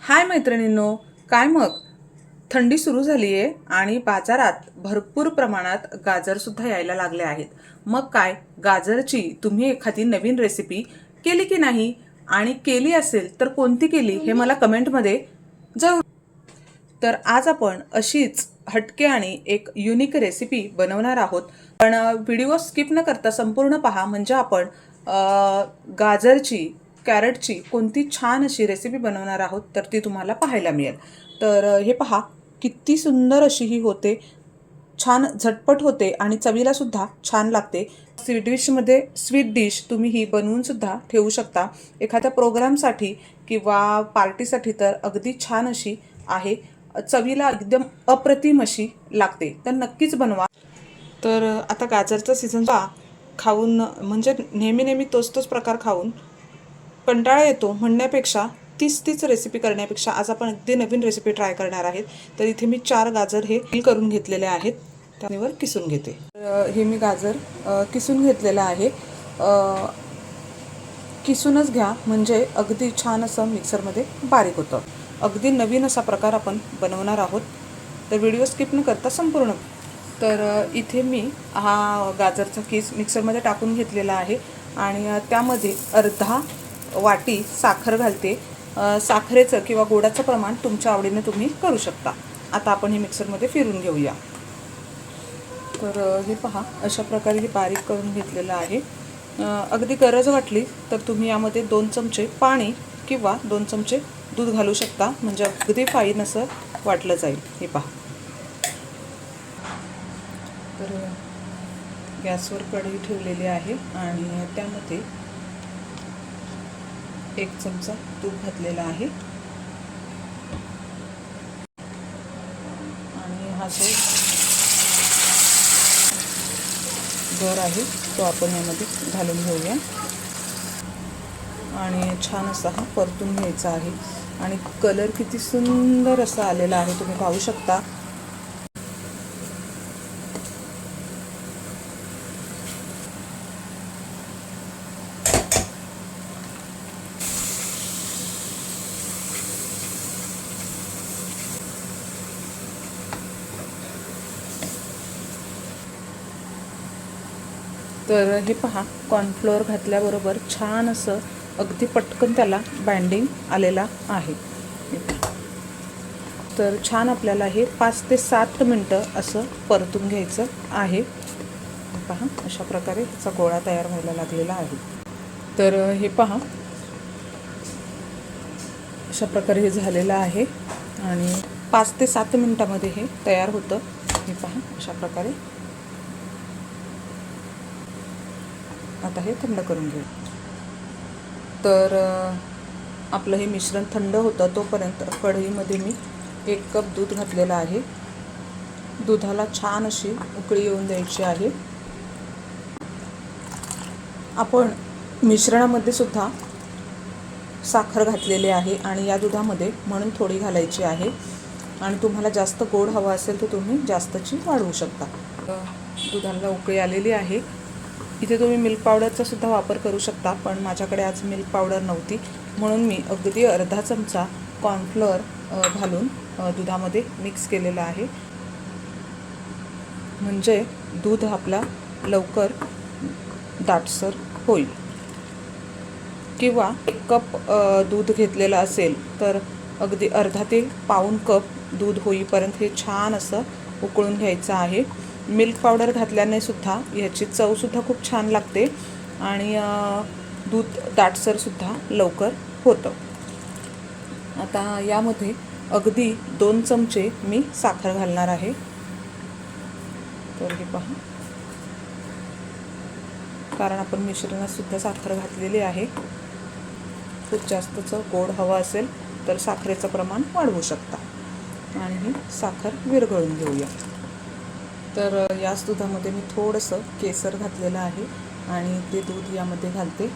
हाय मैत्रिणींनो, काय मग थंडी सुरू झाली आहे आणि बाजारात भरपूर प्रमाणात गाजरसुद्धा यायला लागले आहेत. मग काय गाजरची तुम्ही एखादी नवीन रेसिपी केली की नाही, आणि केली असेल तर कोणती केली हे मला कमेंटमध्ये जरूर. तर आज आपण अशीच हटके आणि एक युनिक रेसिपी बनवणार आहोत. पण व्हिडिओ स्किप न करता संपूर्ण पहा, म्हणजे आपण गाजरची कॅरेटची कोणती छान अशी रेसिपी बनवणार आहोत तर ती तुम्हाला पाहायला मिळेल. तर हे पहा, किती सुंदर अशी ही होते, छान झटपट होते आणि चवीला सुद्धा छान लागते. स्वीट डिश तुम्ही ही बनवून सुद्धा ठेवू शकता एखाद्या प्रोग्रामसाठी किंवा पार्टीसाठी, तर अगदी छान अशी आहे. चवीला एकदम अप्रतिम अशी लागते, तर नक्कीच बनवा. तर आता गाजरचा सीझन खाऊन म्हणजे नेहमी नेहमी तोच प्रकार खाऊन कंटाळा येतो म्हणण्यापेक्षा तीच रेसिपी करण्यापेक्षा आज आपण अगदी नवीन रेसिपी ट्राय करणार आहेत. तर इथे मी 4 गाजर हे पील करून घेतलेले आहेत, त्यावर किसून घेते. हे मी गाजर किसून घेतलेलं आहे. किसूनच घ्या म्हणजे अगदी छान असं मिक्सरमध्ये बारीक होतं. अगदी नवीन असा प्रकार आपण बनवणार आहोत, तर व्हिडिओ स्किप न करता संपूर्ण. तर इथे मी हा गाजरचा किस मिक्सरमध्ये टाकून घेतलेला आहे आणि त्यामध्ये अर्धा वाटी साखर घालते. साखरेचं किंवा गोडाचं प्रमाण तुमच्या आवडीने तुम्ही करू शकता. आता आपण हे मिक्सरमध्ये फिरून घेऊया. तर हे पहा, अशा प्रकारे हे बारीक करून घेतलेलं आहे. अगदी गरज वाटली तर तुम्ही यामध्ये 2 चमचे पाणी किंवा 2 चमचे दूध घालू शकता, म्हणजे अगदी फाईन असं वाटलं जाईल. हे पहा. तर गॅसवर कढई ठेवलेली आहे आणि त्यामध्ये 1 चमचा तूप घातलेला आहे आणि हा जो गर आहे तो आपण यामध्ये घालून घेऊया आणि छान असा हा परतून घ्यायचा आहे. आणि कलर किती सुंदर असा आलेला आहे, तुम्ही पाहू शकता. तर हे पहा, कॉर्नफ्लोअर घातल्याबरोबर छान असं अगदी पटकन त्याला बाइंडिंग आलेला आहे. तर छान आपल्याला हे 5 ते 7 मिनटं असं परतून घ्यायचं आहे. पहा, अशा प्रकारे ह्याचा गोळा तयार व्हायला लागलेला आहे. तर हे पहा, अशा प्रकारे हे झालेलं आहे आणि 5 ते 7 मिनटामध्ये हे तयार होतं. हे पहा, अशा प्रकारे. आता हे थंड करून घेऊ. तर आपलं हे मिश्रण थंड होतं तोपर्यंत कढईमध्ये मी 1 कप दूध घातलेलं आहे. दुधाला छान अशी उकळी येऊन द्यायची आहे. आपण मिश्रणामध्ये सुद्धा साखर घातलेली आहे आणि या दुधामध्ये म्हणून थोडी घालायची आहे. आणि तुम्हाला जास्त गोड हवा असेल तर तुम्ही जास्तची वाढवू शकता. दुधाला उकळी आलेली आहे. इथे तुम्ही मिल्क पावडरचा सुद्धा वापर करू शकता, पण माझ्याकडे आज मिल्क पावडर नव्हती म्हणून मी अगदी अर्धा चमचा कॉर्नफ्लोअर घालून दुधामध्ये मिक्स केलेला आहे, म्हणजे दूध आपला लवकर दाटसर होईल. किंवा 1 कप दूध घेतलेलं असेल तर अगदी अर्धा ते पाऊण कप दूध होईपर्यंत हे छान असं उकळून घ्यायचं आहे. मिल्क पावडर घातल्याने सुद्धा ह्याची चवसुद्धा खूप छान लागते आणि दूध दाटसरसुद्धा लवकर होतं. आता यामध्ये अगदी 2 चमचे मी साखर घालणार आहे. तर हे पहा, कारण आपण मिश्रणातसुद्धा साखर घातलेली आहे. खूप जास्तचं गोड हवं असेल तर साखरेचं प्रमाण वाढवू शकता. आणि ही साखर विरघळून घेऊया. तर याच दुधामध्ये मी थोडंसं केसर घातलेलं आहे आणि ते दूध यामध्ये घालते.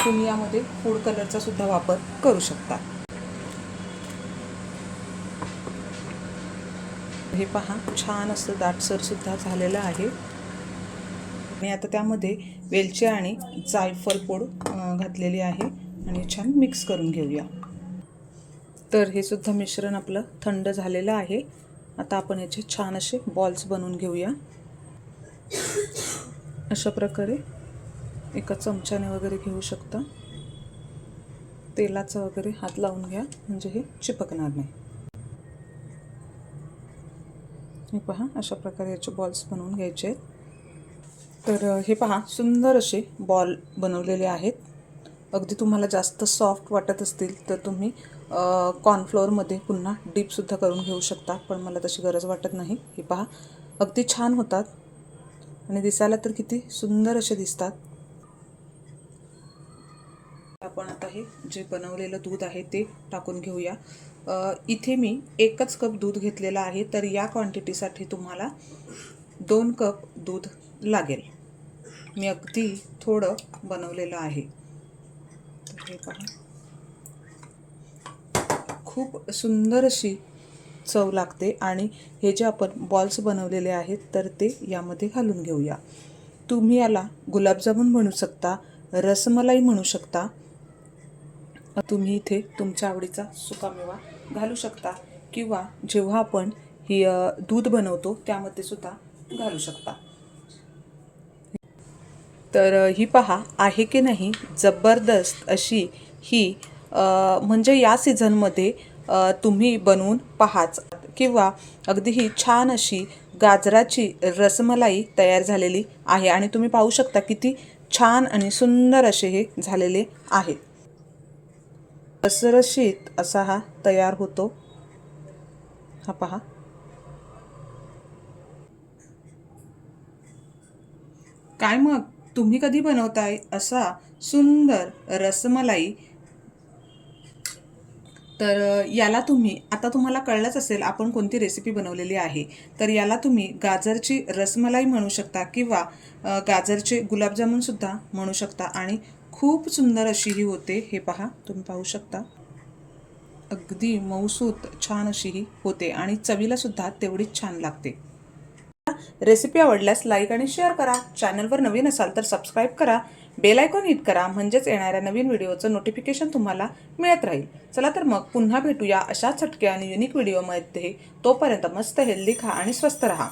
तुम्ही यामध्ये फूड कलरचा सुद्धा वापर करू शकता. हे पहा, छान असं दाटसरसुद्धा झालेलं आहे. आणि आता त्यामध्ये वेलची आणि जायफळ पूड घातलेली आहे आणि छान मिक्स करून घेऊया. तर हे सुद्धा मिश्रण आपलं थंड झालेलं आहे. आता आपण याचे छान असे बॉल्स बनवून घेऊया. अशा प्रकारे एका चमच्याने वगैरे घेऊ शकता. तेलाचा वगैरे हात लावून घ्या म्हणजे हे चिपकणार नाही. हे पहा, अशा प्रकारे याचे बॉल्स बनवून घ्यायचे आहेत. तर हे पहा, सुंदर असे बॉल बनवलेले आहेत. अगदी तुम्हाला जास्त सॉफ्ट वाटत असतील तर तुम्ही कॉर्नफ्लोअरमध्ये पुन्हा डीपसुद्धा करून घेऊ शकता, पण मला तशी गरज वाटत नाही. हे पहा, अगदी छान होतात आणि दिसायला तर किती सुंदर असे दिसतात. आपण आता हे जे बनवलेलं दूध आहे ते टाकून घेऊया. इथे मी 1 कप दूध घेतलेलं आहे, तर या क्वांटिटीसाठी तुम्हाला 2 कप दूध लागेल. मी अगदी थोडं बनवलेलं आहे. तर हे पहा, खूप सुंदर अशी चव लागते आणि हे जे आपण बॉल्स बनवलेले आहेत तर ते यामध्ये घालून घेऊया. तुम्ही याला गुलाबजामुन म्हणू शकता, रसमलाई म्हणू शकता. तुम्ही इथे तुमच्या आवडीचा सुकामेवा घालू शकता किंवा जेव्हा आपण ही दूध बनवतो त्यामध्ये सुद्धा घालू शकता. तर ही पहा, आहे की नाही जबरदस्त अशी ही म्हणजे या सीझनमध्ये तुम्ही बनवून पाहाच किंवा अगदी ही छान अशी गाजराची रसमलाई तयार झालेली आहे आणि तुम्ही पाहू शकता किती छान आणि सुंदर असे हे झालेले आहेत. रसरशीत असा हा तयार होतो. हा पहा, काय मग तुम्ही कधी बनवताय असा सुंदर रसमलाई? तर याला तुम्ही आता तुम्हाला कळलंच असेल आपण कोणती रेसिपी बनवलेली आहे. तर याला तुम्ही गाजरची रसमलाई म्हणू शकता किंवा गाजरचे गुलाबजामुनसुद्धा म्हणू शकता आणि खूप सुंदर अशी ही होते. हे पहा, तुम्ही पाहू शकता अगदी मऊसूत छान अशी ही होते आणि चवीला सुद्धा तेवढीच छान लागते. रेसिपी आवडल्यास लाईक आणि शेअर करा. चॅनलवर नवीन असाल तर सबस्क्राईब करा. बेल आयकॉन हिट करा म्हणजेच येणाऱ्या नवीन व्हिडिओचं नोटिफिकेशन तुम्हाला मिळत राहील. चला तर मग पुन्हा भेटूया अशा चटक्या आणि युनिक व्हिडिओमध्ये. तोपर्यंत मस्त हेल्दी खा आणि स्वस्त रहा.